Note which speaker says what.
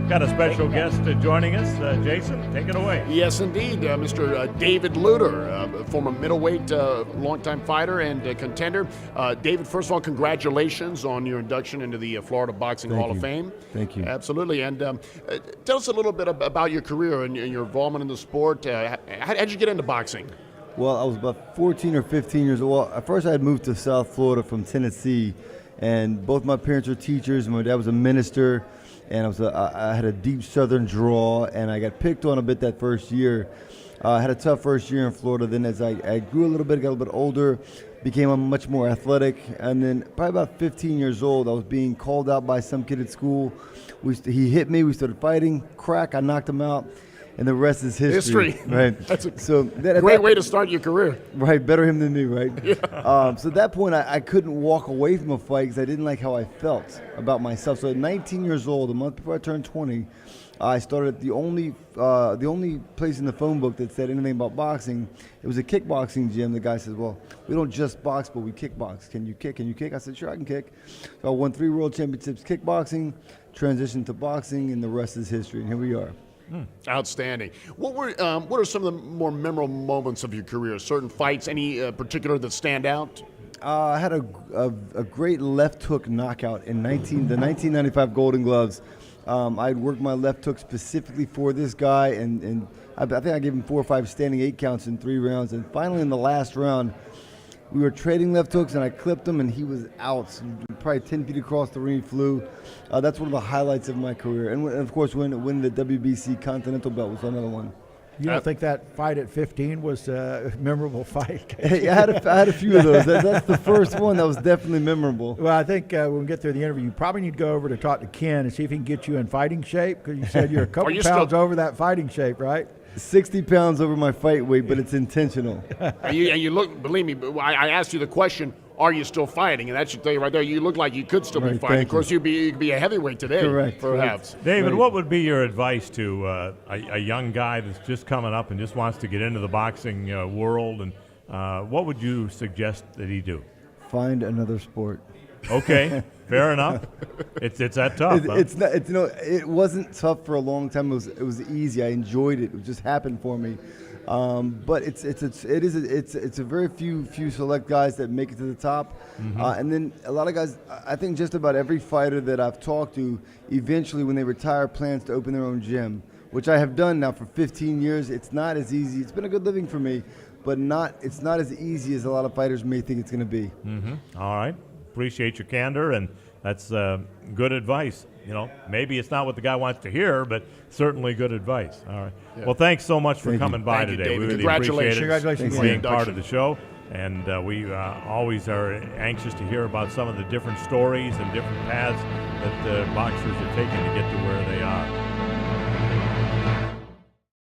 Speaker 1: Got a special guest joining us. Jason, take it away.
Speaker 2: Yes, indeed. Mr. David Lewter, former middleweight, longtime fighter and contender. David, first of all, congratulations on your induction into the Florida Boxing Hall of Fame.
Speaker 3: Thank you.
Speaker 2: Absolutely. And tell us a little bit about your career and your involvement in the sport. How did you get into boxing?
Speaker 3: Well, I was about 14 or 15 years old. At first, I had moved to South Florida from Tennessee, and both my parents were teachers. My dad was a minister, and I had a deep Southern draw, and I got picked on a bit that first year. I had a tough first year in Florida. Then as I grew a little bit, got a little bit older, became much more athletic, and then probably about 15 years old, I was being called out by some kid at school. He hit me. We started fighting. Crack. I knocked him out. And the rest is history. Right.
Speaker 2: That's a great way to start your career.
Speaker 3: Right. Better him than me, right? Yeah. So at that point, I couldn't walk away from a fight because I didn't like how I felt about myself. So at 19 years old, a month before I turned 20, I started at the only place in the phone book that said anything about boxing. It was a kickboxing gym. The guy says, well, we don't just box, but we kickbox. Can you kick? Can you kick? I said, sure, I can kick. So I won 3 world championships kickboxing, transitioned to boxing, and the rest is history. And here we are.
Speaker 2: Outstanding. What are some of the more memorable moments of your career? Certain fights, any particular that stand out?
Speaker 3: I had a great left hook knockout in the 1995 Golden Gloves. I'd worked my left hook specifically for this guy, and I think I gave him 4 or 5 standing 8 counts in 3 rounds. And finally, in the last round, we were trading left hooks, and I clipped him, and he was out. Probably 10 feet across the ring, he flew. That's one of the highlights of my career. And of course, winning the WBC Continental belt was another one.
Speaker 4: You don't think that fight at 15 was a memorable fight?
Speaker 3: Hey, I had a few of those. That's the first one that was definitely memorable.
Speaker 4: Well, I think when we get through the interview, you probably need to go over to talk to Ken and see if he can get you in fighting shape, because you said you're a couple pounds over that fighting shape, right?
Speaker 3: 60 pounds over my fight weight, but it's intentional.
Speaker 2: and you look, believe me, I asked you the question, are you still fighting? And that should tell you right there, you look like you could still be fighting. Of course, you could be a heavyweight today,
Speaker 3: correct,
Speaker 2: perhaps.
Speaker 3: Correct.
Speaker 1: David, what would be your advice to a young guy that's just coming up and just wants to get into the boxing world? And what would you suggest that he do?
Speaker 3: Find another sport.
Speaker 1: Okay, fair enough. It's that tough.
Speaker 3: It wasn't tough for a long time. It was easy. I enjoyed it. It just happened for me. But it's a very few select guys that make it to the top, and then a lot of guys. I think just about every fighter that I've talked to, eventually when they retire, plans to open their own gym, which I have done now for 15 years. It's not as easy. It's been a good living for me, but it's not as easy as a lot of fighters may think it's going to be.
Speaker 1: All right. Appreciate your candor, and that's good advice. Maybe it's not what the guy wants to hear, but certainly good advice. All right. Yeah. Well, thanks so much for coming by today. We really appreciate it.
Speaker 4: Congratulations
Speaker 1: for being part of the show. And we always are anxious to hear about some of the different stories and different paths that boxers have taken to get to where they are.